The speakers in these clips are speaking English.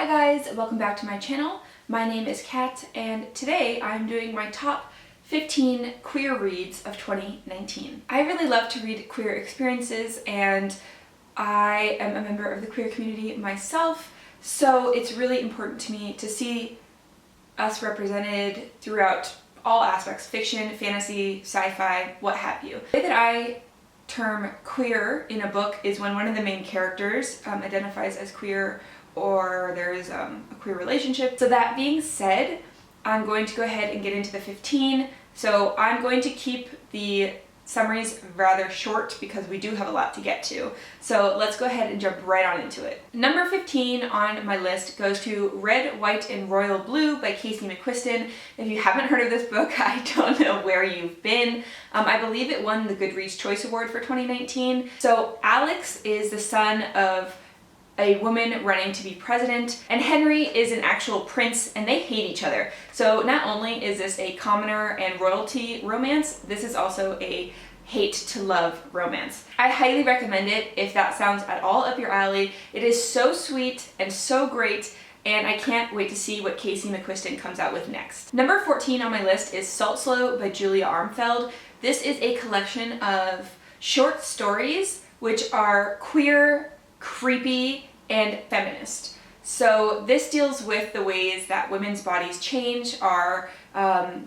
Hi guys, welcome back to my channel. My name is Kat and today I'm doing my top 15 queer reads of 2019. I really love to read queer experiences and I am a member of the queer community myself, so it's really important to me to see us represented throughout all aspects: fiction, fantasy, sci-fi, what have you. The way that I term queer in a book is when one of the main characters identifies as queer or there's a queer relationship. So that being said, I'm going to go ahead and get into the 15. So I'm going to keep the summaries rather short because we do have a lot to get to. So let's go ahead and jump right on into it. Number 15 on my list goes to Red, White, and Royal Blue by Casey McQuiston. If you haven't heard of this book, I don't know where you've been. I believe it won the Goodreads Choice Award for 2019. So Alex is the son of a woman running to be president, and Henry is an actual prince, and they hate each other. So not only is this a commoner and royalty romance, this is also a hate to love romance. I highly recommend it if that sounds at all up your alley. It is so sweet and so great, and I can't wait to see what Casey McQuiston comes out with next. Number 14 on my list is Salt Slow by Julia Armfield. This is a collection of short stories which are queer, creepy, and feminist. So this deals with the ways that women's bodies change, are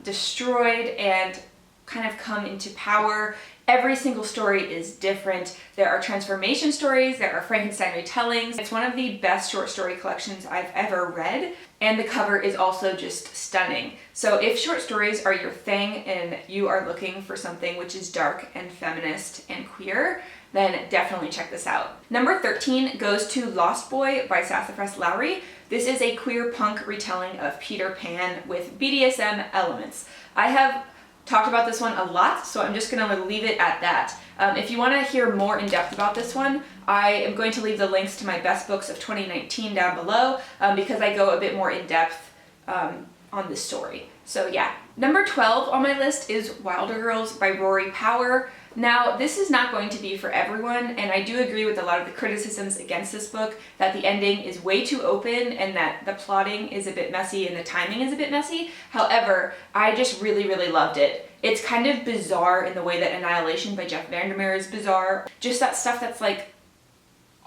destroyed, and kind of come into power. Every single story is different. There are transformation stories, there are Frankenstein retellings. It's one of the best short story collections I've ever read, and the cover is also just stunning. So if short stories are your thing and you are looking for something which is dark and feminist and queer, then definitely check this out. Number 13 goes to Lost Boy by Sassafras Lowry. This is a queer punk retelling of Peter Pan with BDSM elements. I have talked about this one a lot, so I'm just gonna leave it at that. If you wanna hear more in depth about this one, I am going to leave the links to my best books of 2019 down below because I go a bit more in depth on this story. So yeah. Number 12 on my list is Wilder Girls by Rory Power. Now, this is not going to be for everyone, and I do agree with a lot of the criticisms against this book, that the ending is way too open and that the plotting is a bit messy and the timing is a bit messy. However, I just really, really loved it. It's kind of bizarre in the way that Annihilation by Jeff Vandermeer is bizarre. Just that stuff that's like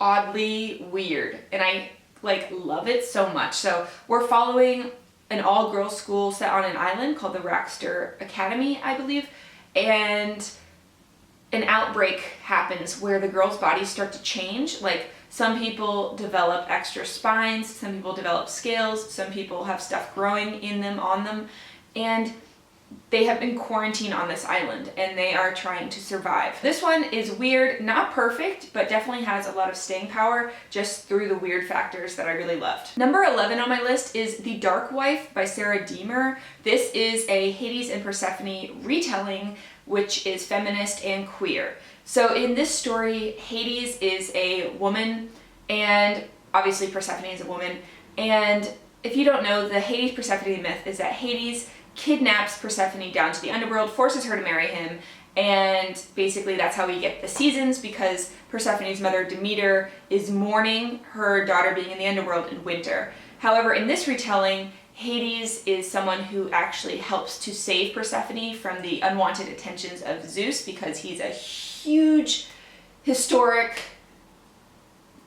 oddly weird, and I like love it so much. So we're following an all-girls school set on an island called the Rackster Academy, I believe, and an outbreak happens where the girls' bodies start to change. Like, some people develop extra spines, some people develop scales, some people have stuff growing in them, on them, and they have been quarantined on this island and they are trying to survive. This one is weird, not perfect, but definitely has a lot of staying power just through the weird factors that I really loved. Number 11 on my list is The Dark Wife by Sere Diemer. This is a Hades and Persephone retelling which is feminist and queer. So in this story, Hades is a woman and obviously Persephone is a woman. And if you don't know, the Hades-Persephone myth is that Hades kidnaps Persephone down to the underworld, forces her to marry him, and basically that's how we get the seasons, because Persephone's mother Demeter is mourning her daughter being in the underworld in winter. However, in this retelling, Hades is someone who actually helps to save Persephone from the unwanted attentions of Zeus, because he's a huge historic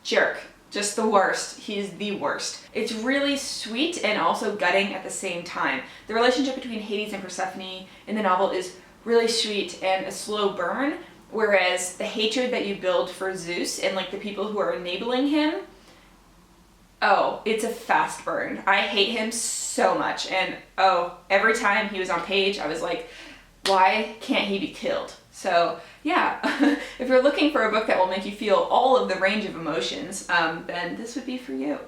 jerk. Just the worst. He's the worst. It's really sweet and also gutting at the same time. The relationship between Hades and Persephone in the novel is really sweet and a slow burn, whereas the hatred that you build for Zeus and like the people who are enabling him, oh, it's a fast burn. I hate him so much, and oh, every time he was on page, I was like, why can't he be killed? So yeah, if you're looking for a book that will make you feel all of the range of emotions, then this would be for you.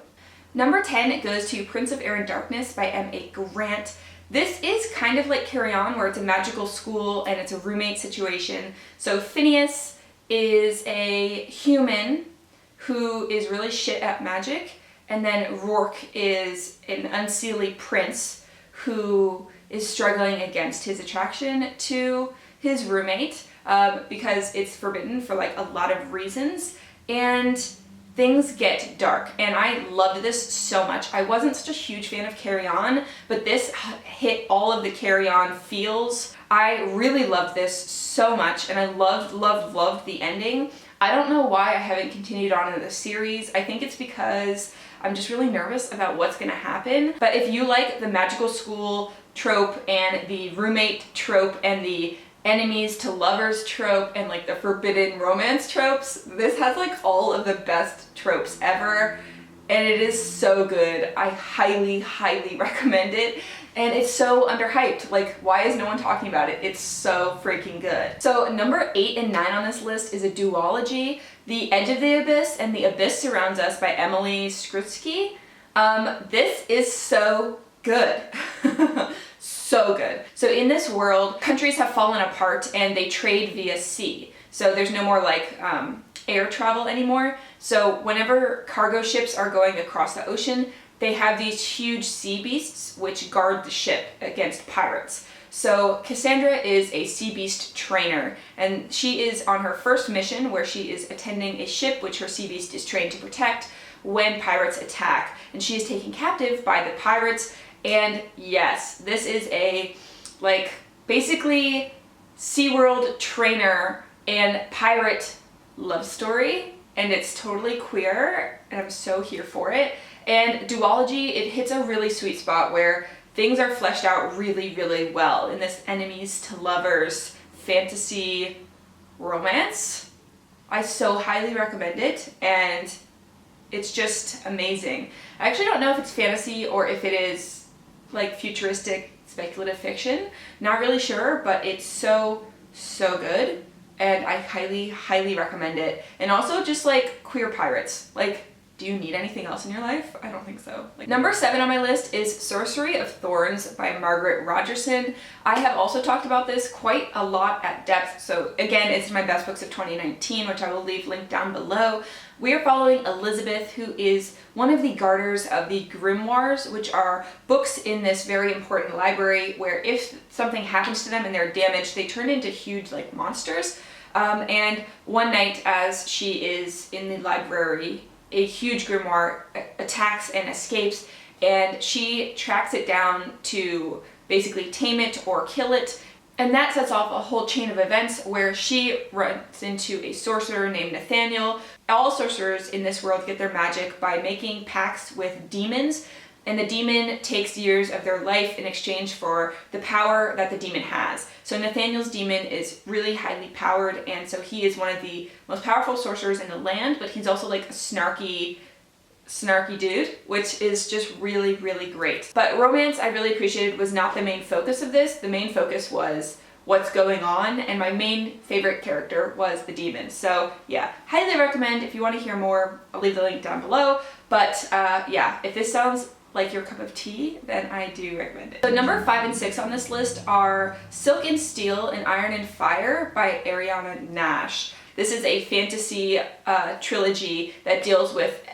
Number 10 goes to Prince of Air and Darkness by M.A. Grant. This is kind of like Carry On, where it's a magical school and it's a roommate situation. So Phineas is a human who is really shit at magic, and then Rourke is an unseelie prince who is struggling against his attraction to his roommate because it's forbidden for like a lot of reasons. And things get dark, and I loved this so much. I wasn't such a huge fan of Carry On, but this hit all of the Carry On feels. I really loved this so much, and I loved the ending. I don't know why I haven't continued on in the series. I think it's because I'm just really nervous about what's gonna happen. But if you like the magical school trope and the roommate trope and the enemies to lovers trope and like the forbidden romance tropes, this has like all of the best tropes ever, and it is so good. I highly recommend it, and it's so underhyped. Like, why is no one talking about it? It's so freaking good. So number 8 and 9 on this list is a duology, The Edge of the Abyss and The Abyss Surrounds Us by Emily Skrutskie. This is so good. So good. So in this world, countries have fallen apart and they trade via sea. So there's no more like air travel anymore. So whenever cargo ships are going across the ocean, they have these huge sea beasts which guard the ship against pirates. So Cassandra is a sea beast trainer, and she is on her first mission where she is attending a ship which her sea beast is trained to protect when pirates attack. And she is taken captive by the pirates. And yes, this is a, like, basically SeaWorld trainer and pirate love story, and it's totally queer, and I'm so here for it. And duology, it hits a really sweet spot where things are fleshed out really well in this enemies to lovers fantasy romance. I so highly recommend it, and it's just amazing. I actually don't know if it's fantasy or if it is like futuristic speculative fiction. Not really sure, but it's so good, and I highly recommend it. And also just like queer pirates. Like, do you need anything else in your life? I don't think so. Like, number 7 on my list is Sorcery of Thorns by Margaret Rogerson. I have also talked about this quite a lot at depth. So again, it's my best books of 2019, which I will leave linked down below. We are following Elizabeth, who is one of the guarders of the grimoires, which are books in this very important library where if something happens to them and they're damaged, they turn into huge like monsters. And one night as she is in the library, a huge grimoire attacks and escapes, and she tracks it down to basically tame it or kill it. And that sets off a whole chain of events where she runs into a sorcerer named Nathaniel. All sorcerers in this world get their magic by making pacts with demons, and the demon takes years of their life in exchange for the power that the demon has. So Nathaniel's demon is really highly powered, and so he is one of the most powerful sorcerers in the land, but he's also like a snarky dude, which is just really great. But romance, I really appreciated, was not the main focus of this. The main focus was what's going on, and my main favorite character was the demon. So yeah, highly recommend. If you want to hear more, I'll leave the link down below. But yeah, if this sounds like your cup of tea, then I do recommend it. So number 5 and 6 on this list are Silk and Steel and Iron and Fire by Ariana Nash. This is a fantasy trilogy that deals with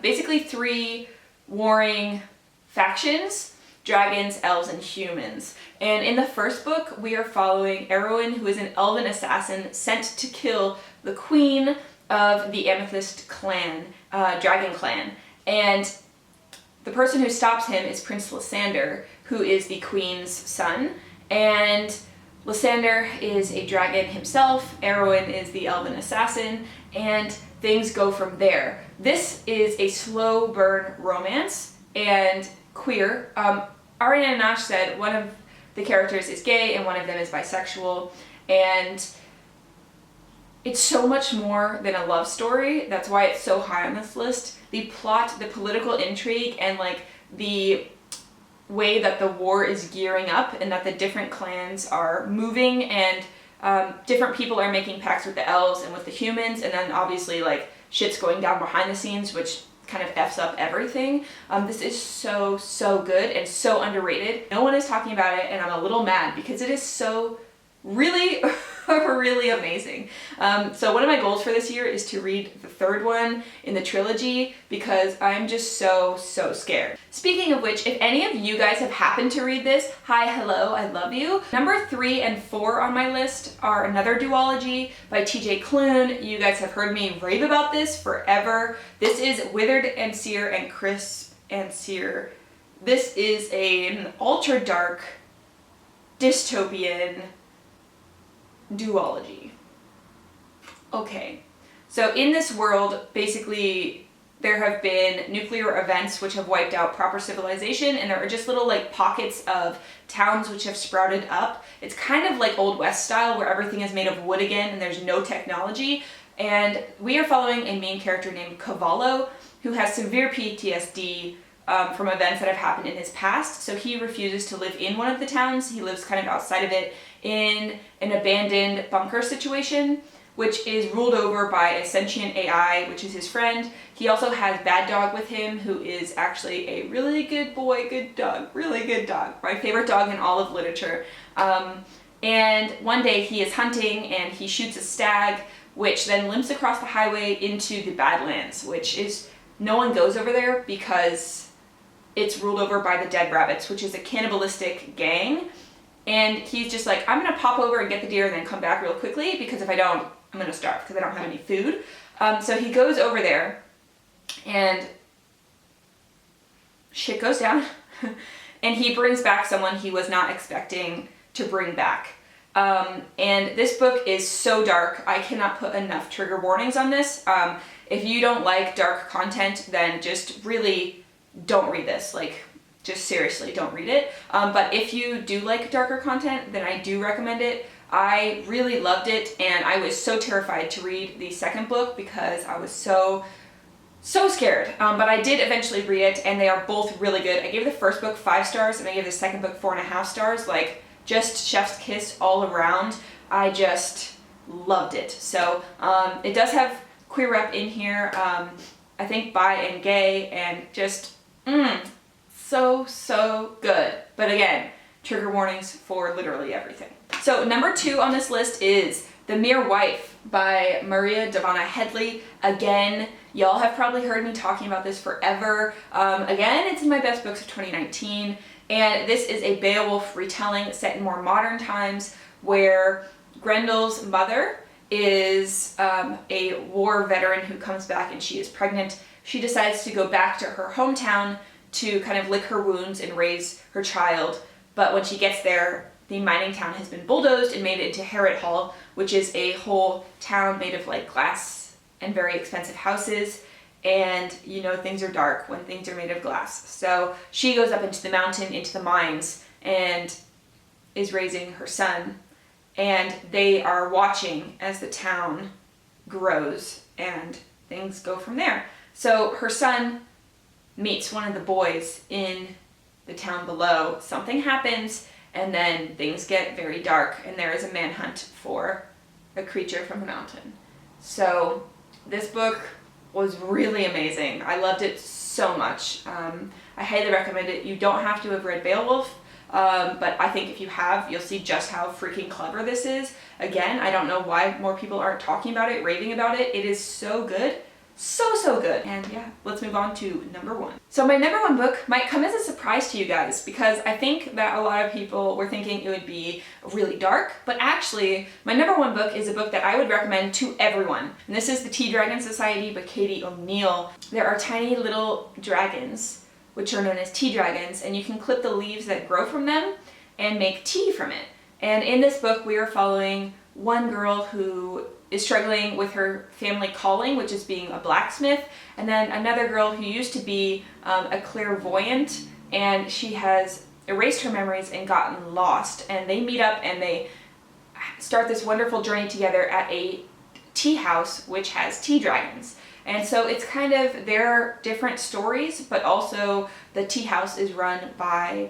basically 3 warring factions: dragons, elves, and humans. And in the first book, we are following Erwin, who is an elven assassin sent to kill the queen of the Amethyst clan, dragon clan. And the person who stops him is Prince Lysander, who is the queen's son. And Lysander is a dragon himself, Erwin is the elven assassin, and things go from there. This is a slow burn romance and queer. Ariana Nash said one of the characters is gay and one of them is bisexual, and it's so much more than a love story. That's why it's so high on this list. The plot, the political intrigue, and like the way that the war is gearing up and that the different clans are moving, and different people are making pacts with the elves and with the humans, and then obviously like shit's going down behind the scenes, which kind of F's up everything. This is so good and so underrated. No one is talking about it, and I'm a little mad because it is so really, really amazing. So one of my goals for this year is to read the third one in the trilogy because I'm just so scared. Speaking of which, if any of you guys have happened to read this, hi, hello, I love you. Number 3 and 4 on my list are another duology by TJ Klune. You guys have heard me rave about this forever. This is Withered and Sear and Crisp and Sear. This is an ultra dark dystopian duology. Okay, so in this world, basically, there have been nuclear events which have wiped out proper civilization, and there are just little like pockets of towns which have sprouted up. It's kind of like Old West style where everything is made of wood again and there's no technology. And we are following a main character named Cavallo who has severe PTSD from events that have happened in his past. So he refuses to live in one of the towns. He lives kind of outside of it in an abandoned bunker situation, which is ruled over by a sentient AI, which is his friend. He also has Bad Dog with him, who is actually a really good boy, good dog, really good dog. My favorite dog in all of literature. And one day he is hunting and he shoots a stag, which then limps across the highway into the Badlands, which is, no one goes over there because it's ruled over by the Dead Rabbits, which is a cannibalistic gang. And he's just like, I'm gonna pop over and get the deer and then come back real quickly because if I don't, I'm gonna starve because I don't have any food. So he goes over there and shit goes down and he brings back someone he was not expecting to bring back. And this book is so dark, I cannot put enough trigger warnings on this. If you don't like dark content, then just really don't read this. Like, just seriously, don't read it. But if you do like darker content, then I do recommend it. I really loved it, and I was so terrified to read the second book because I was so scared. But I did eventually read it, and they are both really good. I gave the first book 5 stars, and I gave the second book 4.5 stars. Like, just chef's kiss all around. I just loved it. So it does have queer rep in here. I think bi and gay, and just so good. But again, trigger warnings for literally everything. So number 2 on this list is The Mere Wife by Maria Dahvana Headley. Again, y'all have probably heard me talking about this forever. Again, it's in my best books of 2019, and this is a Beowulf retelling set in more modern times where Grendel's mother is a war veteran who comes back and she is pregnant. She decides to go back to her hometown to kind of lick her wounds and raise her child. But when she gets there, the mining town has been bulldozed and made into Harrod Hall, which is a whole town made of like glass and very expensive houses. And you know, things are dark when things are made of glass. So she goes up into the mountain, into the mines, and is raising her son. And they are watching as the town grows and things go from there. So her son meets one of the boys in the town below. Something happens and then things get very dark and there is a manhunt for a creature from the mountain. So this book was really amazing. I loved it so much. I highly recommend it. You don't have to have read Beowulf, but I think if you have, you'll see just how freaking clever this is. Again, I don't know why more people aren't talking about it, raving about it. It is so good. So good. And yeah, let's move on to number 1. So my number 1 book might come as a surprise to you guys because I think that a lot of people were thinking it would be really dark, but actually my number 1 book is a book that I would recommend to everyone. And this is The Tea Dragon Society by Katie O'Neill. There are tiny little dragons, which are known as tea dragons, and you can clip the leaves that grow from them and make tea from it. And in this book we are following one girl who is struggling with her family calling, which is being a blacksmith, and then another girl who used to be a clairvoyant, and she has erased her memories and gotten lost, and they meet up and they start this wonderful journey together at a tea house which has tea dragons. And so it's kind of their different stories, but also the tea house is run by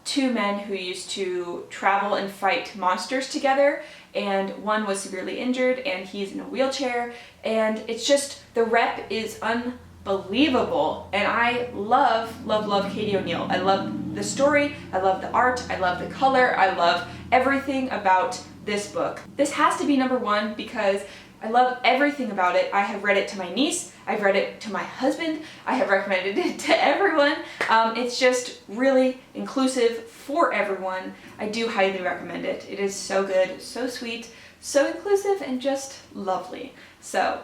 2 men who used to travel and fight monsters together, and one was severely injured and he's in a wheelchair, and it's just, the rep is unbelievable. unbelievable. And I love, love, love Katie O'Neill. I love the story, I love the art, I love the color, I love everything about this book. This has to be number one because I love everything about it. I have read it to my niece, I've read it to my husband, I have recommended it to everyone. It's just really inclusive for everyone. I do highly recommend it. It is so good, so sweet, so inclusive, and just lovely. So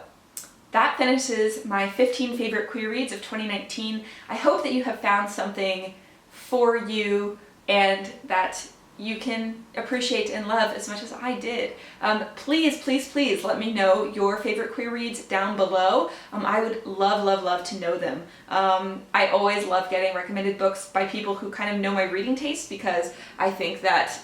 that finishes my 15 favorite queer reads of 2019. I hope that you have found something for you and that you can appreciate and love as much as I did. Please, please, please let me know your favorite queer reads down below. I would love, love, love to know them. I always love getting recommended books by people who kind of know my reading taste, because I think that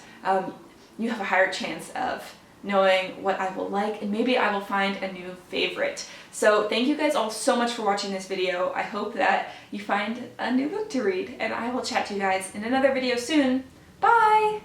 you have a higher chance of knowing what I will like, and maybe I will find a new favorite. So thank you guys all so much for watching this video. I hope that you find a new book to read, and I will chat to you guys in another video soon. Bye!